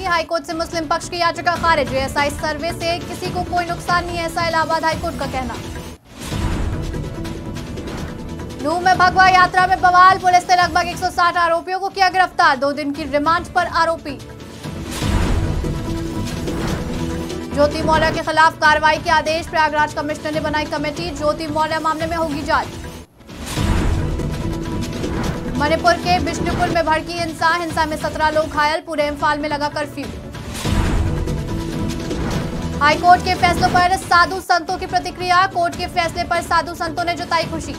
High court से मुस्लिम पक्ष की याचिका खारिज। एएसआई सर्वे से किसी को कोई नुकसान नहीं है, ऐसा इलाहाबाद हाईकोर्ट का कहना। नूह में भगवा यात्रा में बवाल, पुलिस ने लगभग 160 आरोपियों को किया गिरफ्तार। 2 दिन की रिमांड पर आरोपी। ज्योति मौर्य के खिलाफ कार्रवाई के आदेश, प्रयागराज कमिश्नर ने बनाई कमेटी। ज्योति मौर्य मामले में होगी जांच। मणिपुर के बिष्णुपुर में भड़की हिंसा में 17 लोग घायल, पूरे इम्फाल में लगा कर्फ्यू। हाईकोर्ट के फैसलों पर साधु संतों की प्रतिक्रिया, कोर्ट के फैसले पर साधु संतों ने जताई खुशी।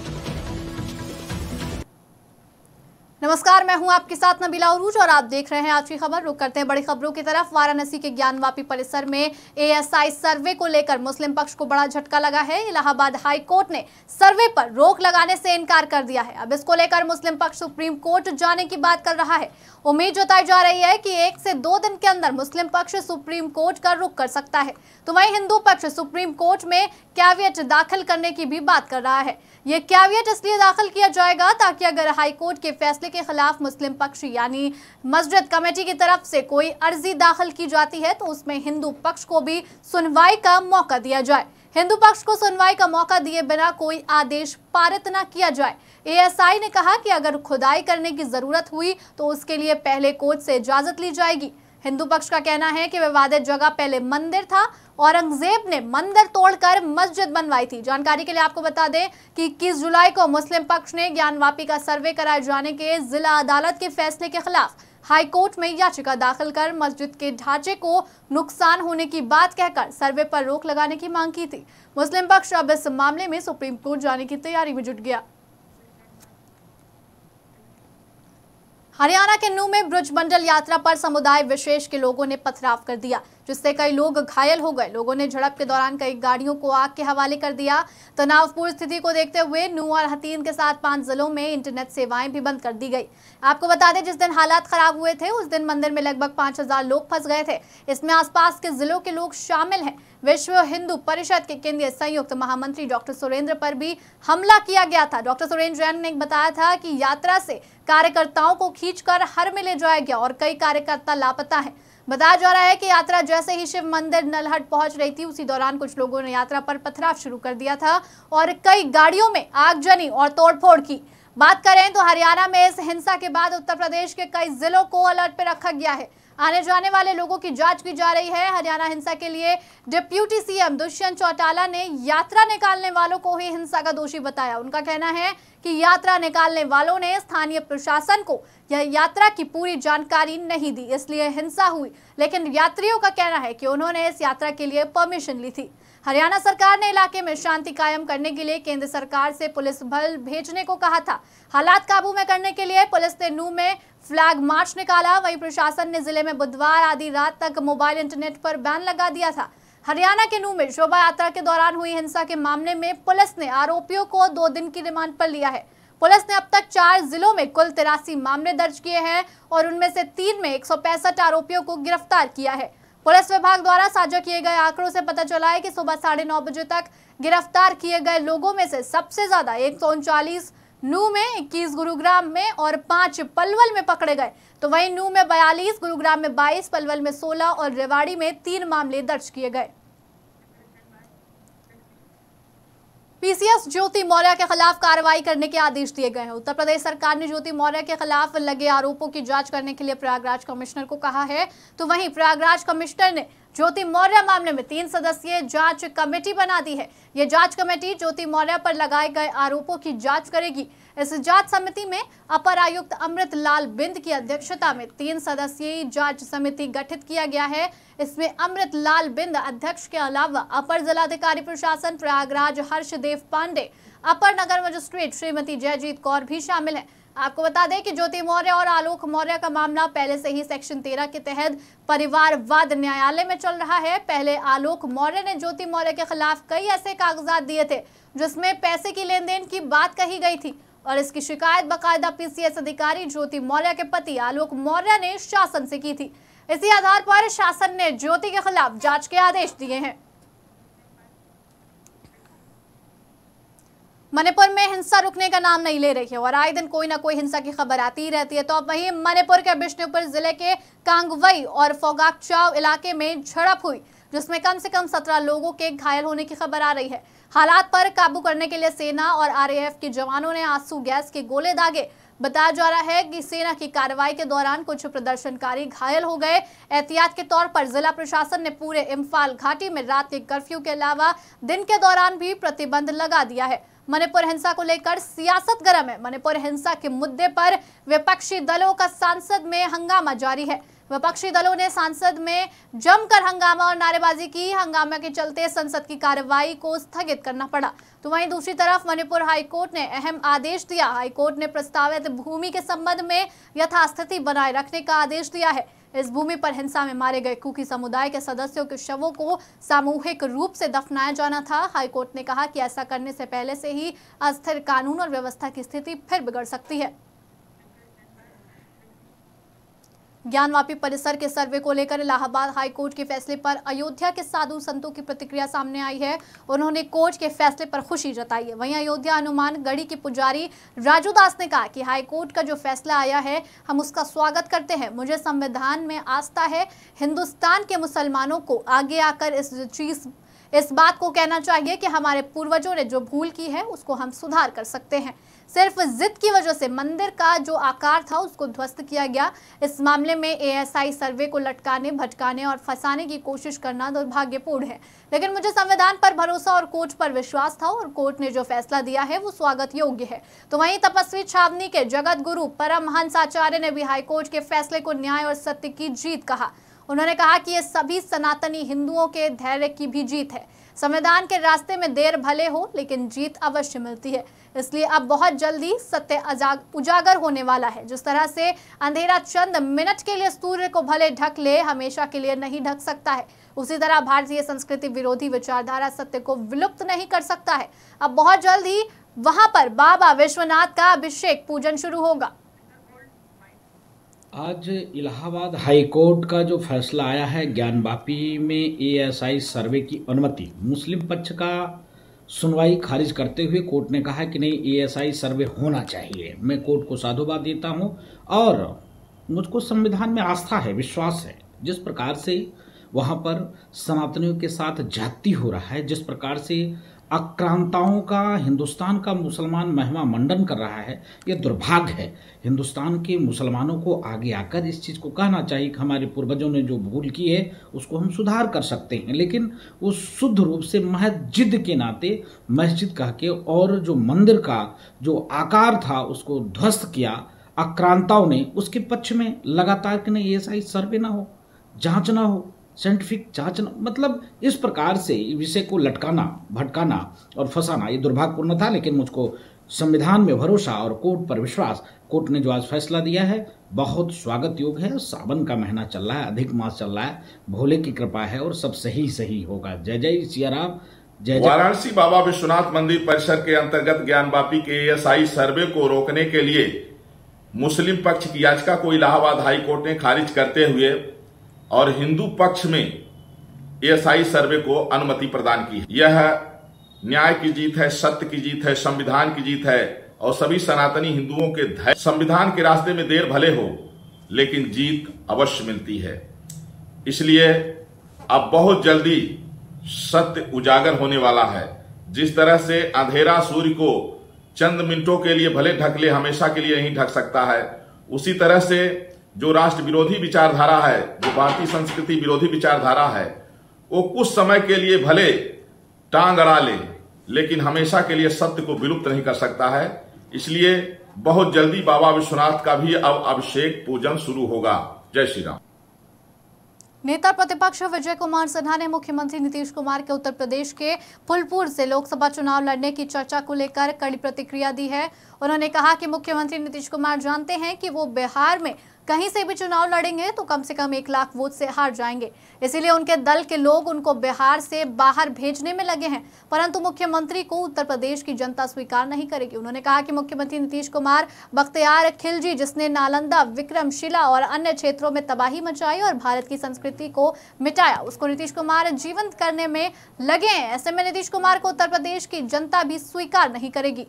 नमस्कार, मैं हूं आपके साथ नबीला उरूज और आप देख रहे हैं आज की खबर। रुक करते हैं बड़ी खबरों की तरफ। वाराणसी के ज्ञानवापी परिसर में एएसआई सर्वे को लेकर मुस्लिम पक्ष को बड़ा झटका लगा है। इलाहाबाद हाईकोर्ट ने सर्वे पर रोक लगाने से इनकार कर दिया है। अब इसको लेकर मुस्लिम पक्ष सुप्रीम कोर्ट जाने की बात कर रहा है। उम्मीद जताई जा रही है कि 1 से 2 दिन के अंदर मुस्लिम पक्ष सुप्रीम कोर्ट का रुख कर सकता है। तो वहीं हिंदू पक्ष सुप्रीम कोर्ट में कैविएट दाखिल करने की भी बात कर रहा है। ये कैविएट इसलिए दाखिल किया जाएगा ताकि अगर हाईकोर्ट के फैसले के खिलाफ मुस्लिम पक्ष यानी मस्जिद कमेटी की तरफ से कोई अर्जी दाखिल की जाती है तो उसमें हिंदू पक्ष को भी सुनवाई का मौका दिया जाए। हिंदू पक्ष को सुनवाई का मौका दिए बिना कोई आदेश पारित न किया जाए। एएसआई ने कहा कि अगर खुदाई करने की जरूरत हुई तो उसके लिए पहले कोर्ट से इजाजत ली जाएगी। हिंदू पक्ष का कहना है कि विवादित जगह पहले मंदिर था, औरंगजेब ने मंदिर तोड़कर मस्जिद बनवाई थी। जानकारी के लिए आपको बता दें कि 21 जुलाई को मुस्लिम पक्ष ने ज्ञानवापी का सर्वे कराए जाने के जिला अदालत के फैसले के खिलाफ हाईकोर्ट में याचिका दाखिल कर मस्जिद के ढांचे को नुकसान होने की बात कहकर सर्वे पर रोक लगाने की मांग की थी। मुस्लिम पक्ष अब इस मामले में सुप्रीम कोर्ट जाने की तैयारी में जुट गया। हरियाणा के नूह में ब्रज मंडल यात्रा पर समुदाय विशेष के लोगों ने पथराव कर दिया, जिससे कई लोग घायल हो गए। लोगों ने झड़प के दौरान कई गाड़ियों को आग के हवाले कर दिया। तनावपूर्ण स्थिति को देखते हुए नूह और हथीन के साथ 5 जिलों में इंटरनेट सेवाएं भी बंद कर दी गई। आपको बता दें, जिस दिन हालात खराब हुए थे उस दिन मंदिर में लगभग 5000 लोग फंस गए थे। इसमें आसपास के जिलों के लोग शामिल हैं। विश्व हिंदू परिषद के केंद्रीय संयुक्त महामंत्री डॉक्टर सुरेंद्र पर भी हमला किया गया था। डॉक्टर सुरेंद्र जैन ने बताया था कि यात्रा से कार्यकर्ताओं को खींचकर हर में ले जाया गया और कई कार्यकर्ता लापता हैं। बताया जा रहा है कि यात्रा जैसे ही शिव मंदिर नलहट पहुंच रही थी उसी दौरान कुछ लोगों ने यात्रा पर पथराव शुरू कर दिया था और कई गाड़ियों में आगजनी और तोड़फोड़ की। बात करें तो हरियाणा में इस हिंसा के बाद उत्तर प्रदेश के कई जिलों को अलर्ट पर रखा गया है। आने जाने वाले लोगों की जांच की जा रही है। हरियाणा हिंसा के लिए डिप्टी सीएम दुष्यंत चौटाला ने यात्रा निकालने वालों को ही हिंसा का दोषी बताया। उनका कहना है कि यात्रा निकालने वालों ने स्थानीय प्रशासन को यह यात्रा की पूरी जानकारी नहीं दी, इसलिए हिंसा हुई। लेकिन यात्रियों का कहना है कि उन्होंने इस यात्रा के लिए परमिशन ली थी। हरियाणा सरकार ने इलाके में शांति कायम करने के लिए केंद्र सरकार से पुलिस बल भेजने को कहा था। हालात काबू में करने के लिए पुलिस ने नूह में फ्लैग मार्च निकाला। वहीं प्रशासन ने जिले में बुधवार आधी रात तक मोबाइल इंटरनेट पर बैन लगा दिया था। हरियाणा के नूह में शोभा यात्रा के दौरान हुई हिंसा के मामले में पुलिस ने आरोपियों को 2 दिन की रिमांड पर लिया है। पुलिस ने अब तक 4 जिलों में कुल 83 मामले दर्ज किए हैं और उनमें से 3 में 165 आरोपियों को गिरफ्तार किया है। पुलिस विभाग द्वारा साझा किए गए आंकड़ों से पता चला है कि सुबह 9:30 बजे तक गिरफ्तार किए गए लोगों में से सबसे ज्यादा 139 नूह में, 21 गुरुग्राम में और 5 पलवल में पकड़े गए। तो वहीं नूह में 42, गुरुग्राम में 22, पलवल में 16 और रेवाड़ी में 3 मामले दर्ज किए गए। पीसीएस ज्योति मौर्य के खिलाफ कार्रवाई करने के आदेश दिए गए हैं। उत्तर प्रदेश सरकार ने ज्योति मौर्य के खिलाफ लगे आरोपों की जांच करने के लिए प्रयागराज कमिश्नर को कहा है। तो वहीं प्रयागराज कमिश्नर ने ज्योति मौर्य मामले में 3 सदस्यीय जांच कमेटी बना दी है। यह जांच कमेटी ज्योति मौर्य पर लगाए गए आरोपों की जांच करेगी। इस जांच समिति में अपर आयुक्त अमृत लाल बिंद की अध्यक्षता में 3 सदस्यीय जांच समिति गठित किया गया है। इसमें अमृत लाल बिंद अध्यक्ष के अलावा अपर जिलाधिकारी प्रशासन प्रयागराज हर्षदेव पांडे, अपर नगर मजिस्ट्रेट श्रीमती जयजीत कौर भी शामिल है। आपको बता दें कि ज्योति मौर्य और आलोक मौर्य का मामला पहले से ही सेक्शन 13 के तहत परिवारवाद न्यायालय में चल रहा है। पहले आलोक मौर्य ने ज्योति मौर्य के खिलाफ कई ऐसे कागजात दिए थे जिसमें पैसे की लेन देन की बात कही गई थी और इसकी शिकायत बाकायदा पीसीएस अधिकारी ज्योति मौर्य के पति आलोक मौर्य ने शासन से की थी। इसी आधार पर शासन ने ज्योति के खिलाफ जांच के आदेश दिए हैं। मणिपुर में हिंसा रुकने का नाम नहीं ले रही है और आए दिन कोई ना कोई हिंसा की खबर आती ही रहती है। तो अब वहीं मणिपुर के बिष्णुपुर जिले के कांगवई और फोगाकचाव इलाके में झड़प हुई, जिसमें कम से कम 17 लोगों के घायल होने की खबर आ रही है। हालात पर काबू करने के लिए सेना और आरएएफ के जवानों ने आंसू गैस के गोले दागे। बताया जा रहा है कि सेना की कार्रवाई के दौरान कुछ प्रदर्शनकारी घायल हो गए। एहतियात के तौर पर जिला प्रशासन ने पूरे इम्फाल घाटी में रात के कर्फ्यू के अलावा दिन के दौरान भी प्रतिबंध लगा दिया है। मणिपुर हिंसा को लेकर सियासत गर्म है। मणिपुर हिंसा के मुद्दे पर विपक्षी दलों का संसद में हंगामा जारी है। विपक्षी दलों ने संसद में जमकर हंगामा और नारेबाजी की। हंगामा के चलते संसद की कार्रवाई को स्थगित करना पड़ा। तो वहीं दूसरी तरफ मणिपुर हाईकोर्ट ने अहम आदेश दिया। हाईकोर्ट ने प्रस्तावित भूमि के संबंध में यथास्थिति बनाए रखने का आदेश दिया है। इस भूमि पर हिंसा में मारे गए कुकी समुदाय के सदस्यों के शवों को सामूहिक रूप से दफनाया जाना था। हाईकोर्ट ने कहा कि ऐसा करने से पहले से ही अस्थिर कानून और व्यवस्था की स्थिति फिर बिगड़ सकती है। ज्ञानवापी परिसर के सर्वे को लेकर इलाहाबाद हाईकोर्ट के फैसले पर अयोध्या के साधु संतों की प्रतिक्रिया सामने आई है। उन्होंने कोर्ट के फैसले पर खुशी जताई है। वहीं अयोध्या हनुमान गढ़ी के पुजारी राजू दास ने कहा कि हाईकोर्ट का जो फैसला आया है हम उसका स्वागत करते हैं। मुझे संविधान में आस्था है। हिंदुस्तान के मुसलमानों को आगे आकर इस बात को कहना चाहिए कि हमारे पूर्वजों ने जो भूल की है उसको हम सुधार कर सकते हैं। सिर्फ जिद की वजह से मंदिर का जो आकार था उसको ध्वस्त किया गया। इस मामले में एएसआई सर्वे को लटकाने, भटकाने और फंसाने की कोशिश करना दुर्भाग्यपूर्ण है। लेकिन मुझे संविधान पर भरोसा और कोर्ट पर विश्वास था और कोर्ट ने जो फैसला दिया है वो स्वागत योग्य है। तो वहीं तपस्वी छावनी के जगत गुरु परमहंस आचार्य ने भी हाईकोर्ट के फैसले को न्याय और सत्य की जीत कहा। उन्होंने कहा कि ये सभी सनातनी हिंदुओं के धैर्य की भी जीत है। संविधान के रास्ते में देर भले हो लेकिन जीत अवश्य मिलती है। इसलिए अब बहुत जल्दी सत्य उजागर होने वाला है। जिस तरह से अंधेरा चंद मिनट के लिए सूर्य को भले ढक ले, हमेशा के लिए नहीं ढक सकता है, उसी तरह भारतीय संस्कृति विरोधी विचारधारा सत्य को विलुप्त नहीं कर सकता है। अब बहुत जल्द ही वहां पर बाबा विश्वनाथ का अभिषेक पूजन शुरू होगा। आज इलाहाबाद हाईकोर्ट का जो फैसला आया है, ज्ञानवापी में एएसआई सर्वे की अनुमति, मुस्लिम पक्ष का सुनवाई खारिज करते हुए कोर्ट ने कहा कि नहीं, एएसआई सर्वे होना चाहिए। मैं कोर्ट को साधुवाद देता हूं और मुझको संविधान में आस्था है, विश्वास है। जिस प्रकार से वहां पर सनातनियों के साथ जाति हो रहा है, जिस प्रकार से आक्रांताओं का हिंदुस्तान का मुसलमान महिमा मंडन कर रहा है, ये दुर्भाग्य है। हिंदुस्तान के मुसलमानों को आगे आकर इस चीज़ को कहना चाहिए कि हमारे पूर्वजों ने जो भूल की है उसको हम सुधार कर सकते हैं। लेकिन वो शुद्ध रूप से महज जिद के नाते मस्जिद कह के और जो मंदिर का जो आकार था उसको ध्वस्त किया आक्रांताओं ने। उसके पक्ष में लगातार कि नहीं, एएसआई सर्वे ना हो, जांच ना हो, साइंटिफिक जांच, मतलब इस प्रकार से विषय को लटकाना, भटकाना और फंसाना, ये दुर्भाग्यपूर्ण था। लेकिन मुझको संविधान में भरोसा और कोर्ट पर विश्वास, कोर्ट ने जो आज फैसला दिया है बहुत स्वागत योग्य है। सावन का महीना चल रहा है, अधिक मास चल रहा है, भोले की कृपा है और सब सही सही होगा। जय जय सिया राम, जय जय। वाराणसी बाबा विश्वनाथ मंदिर परिसर के अंतर्गत ज्ञानवापी के एएसआई सर्वे को रोकने के लिए मुस्लिम पक्ष की याचिका को इलाहाबाद हाईकोर्ट ने खारिज करते हुए और हिंदू पक्ष में एएसआई सर्वे को अनुमति प्रदान की। यह न्याय की जीत है, सत्य की जीत है, संविधान की जीत है और सभी सनातनी हिंदुओं के धैर्य। संविधान के रास्ते में देर भले हो लेकिन जीत अवश्य मिलती है। इसलिए अब बहुत जल्दी सत्य उजागर होने वाला है। जिस तरह से अंधेरा सूर्य को चंद मिनटों के लिए भले ढक ले, हमेशा के लिए नहीं ढक सकता है, उसी तरह से जो राष्ट्र विरोधी विचारधारा है, जो भारतीय संस्कृति विरोधी विचारधारा है, वो कुछ समय के लिए भले टांग अड़ा ले लेकिन हमेशा के लिए सत्य को विलुप्त नहीं कर सकता है। इसलिए बहुत जल्दी बाबा विश्वनाथ का भी अब अभिषेक पूजन शुरू होगा। जय श्री राम। नेता प्रतिपक्ष विजय कुमार सिन्हा ने मुख्यमंत्री नीतीश कुमार के उत्तर प्रदेश के फूलपुर से लोकसभा चुनाव लड़ने की चर्चा को लेकर कड़ी प्रतिक्रिया दी है। उन्होंने कहा कि मुख्यमंत्री नीतीश कुमार जानते हैं कि वो बिहार में कहीं से भी चुनाव लड़ेंगे तो कम से कम 1 लाख वोट से हार जाएंगे। इसीलिए उनके दल के लोग उनको बिहार से बाहर भेजने में लगे हैं, परंतु मुख्यमंत्री को उत्तर प्रदेश की जनता स्वीकार नहीं करेगी। उन्होंने कहा कि मुख्यमंत्री नीतीश कुमार बख्तियार खिलजी, जिसने नालंदा, विक्रमशिला और अन्य क्षेत्रों में तबाही मचाई और भारत की संस्कृति को मिटाया, उसको नीतीश कुमार जीवंत करने में लगे हैं। ऐसे में नीतीश कुमार को उत्तर प्रदेश की जनता भी स्वीकार नहीं करेगी।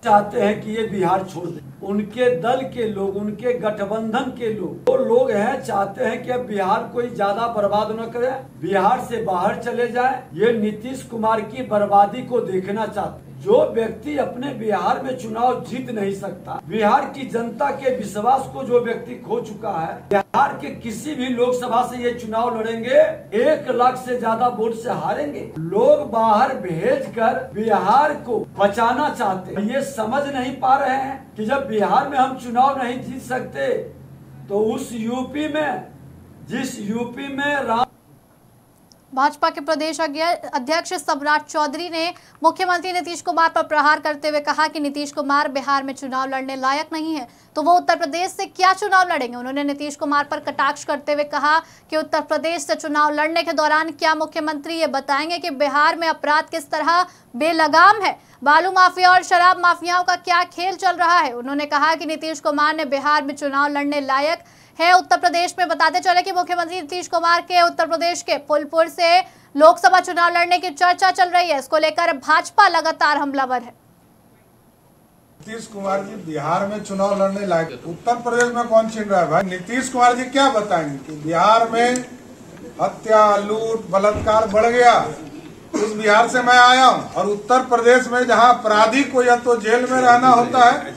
चाहते हैं कि ये बिहार छोड़ दे। उनके दल के लोग, उनके गठबंधन के लोग, वो लोग हैं चाहते हैं कि अब बिहार कोई ज्यादा बर्बाद न करे, बिहार से बाहर चले जाए। ये नीतीश कुमार की बर्बादी को देखना चाहते हैं। जो व्यक्ति अपने बिहार में चुनाव जीत नहीं सकता, बिहार की जनता के विश्वास को जो व्यक्ति खो चुका है, बिहार के किसी भी लोकसभा से ये चुनाव लड़ेंगे 1 लाख से ज्यादा वोट से हारेंगे। लोग बाहर भेजकर बिहार को बचाना चाहते हैं। ये समझ नहीं पा रहे हैं कि जब बिहार में हम चुनाव नहीं जीत सकते तो उस यूपी में, जिस यूपी में भाजपा के प्रदेश अध्यक्ष सम्राट चौधरी ने मुख्यमंत्री नीतीश कुमार पर प्रहार करते हुए कहा कि नीतीश कुमार बिहार में चुनाव लड़ने लायक नहीं है तो वो उत्तर प्रदेश से क्या चुनाव लड़ेंगे। उन्होंने नीतीश कुमार पर कटाक्ष करते हुए कहा कि उत्तर प्रदेश से चुनाव लड़ने के दौरान क्या मुख्यमंत्री ये बताएंगे कि बिहार में अपराध किस तरह बेलगाम है, बालू माफिया और शराब माफियाओं का क्या खेल चल रहा है। उन्होंने कहा कि नीतीश कुमार ने बिहार में चुनाव लड़ने लायक है। उत्तर प्रदेश में बताते चले कि मुख्यमंत्री नीतीश कुमार के उत्तर प्रदेश के फूलपुर से लोकसभा चुनाव लड़ने की चर्चा चल रही है। इसको लेकर भाजपा लगातार हमलावर है। नीतीश कुमार जी बिहार में चुनाव लड़ने लायक, उत्तर प्रदेश में कौन छीन रहा है भाई? नीतीश कुमार जी क्या बताएंगे कि बिहार में हत्या, लूट, बलात्कार बढ़ गया। उस बिहार से मैं आया हूँ और उत्तर प्रदेश में जहाँ अपराधी को या तो जेल में रहना होता है,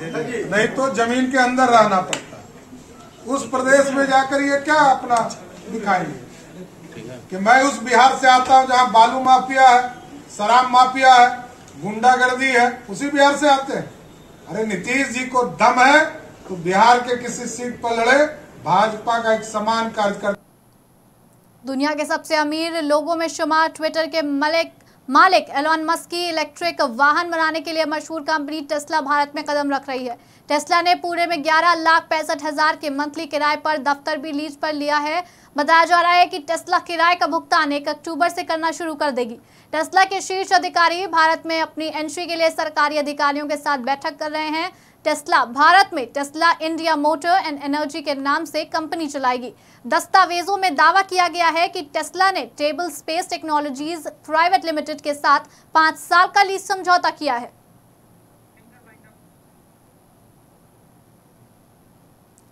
नहीं तो जमीन के अंदर रहना पड़ता है, उस प्रदेश में जाकर ये क्या अपना दिखाएंगे कि मैं उस बिहार से आता हूँ जहाँ बालू माफिया है, शराब माफिया है, गुंडागर्दी है, उसी बिहार से आते हैं। अरे नीतीश जी को दम है तो बिहार के किसी सीट पर लड़े, भाजपा का एक समान कार्यकर्ता। दुनिया के सबसे अमीर लोगों में शुमार ट्विटर के मालिक एलॉन मस्क की इलेक्ट्रिक वाहन बनाने के लिए मशहूर कंपनी टेस्ला भारत में कदम रख रही है। टेस्ला ने पुणे में 11,65,000 के मंथली किराए पर दफ्तर भी लीज पर लिया है। बताया जा रहा है कि टेस्ला किराए का भुगतान 1 अक्टूबर से करना शुरू कर देगी। टेस्ला के शीर्ष अधिकारी भारत में अपनी एंट्री के लिए सरकारी अधिकारियों के साथ बैठक कर रहे हैं। टेस्ला भारत में Tesla India motor and energy के नाम से कंपनी चलाएगी। दस्तावेजों में दावा किया गया है कि टेस्ला ने table space technologies private limited के साथ 5 साल का लीज समझौता किया है।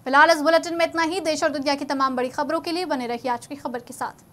फिलहाल इस बुलेटिन में इतना ही। देश और दुनिया की तमाम बड़ी खबरों के लिए बने रहिए आज की खबर के साथ।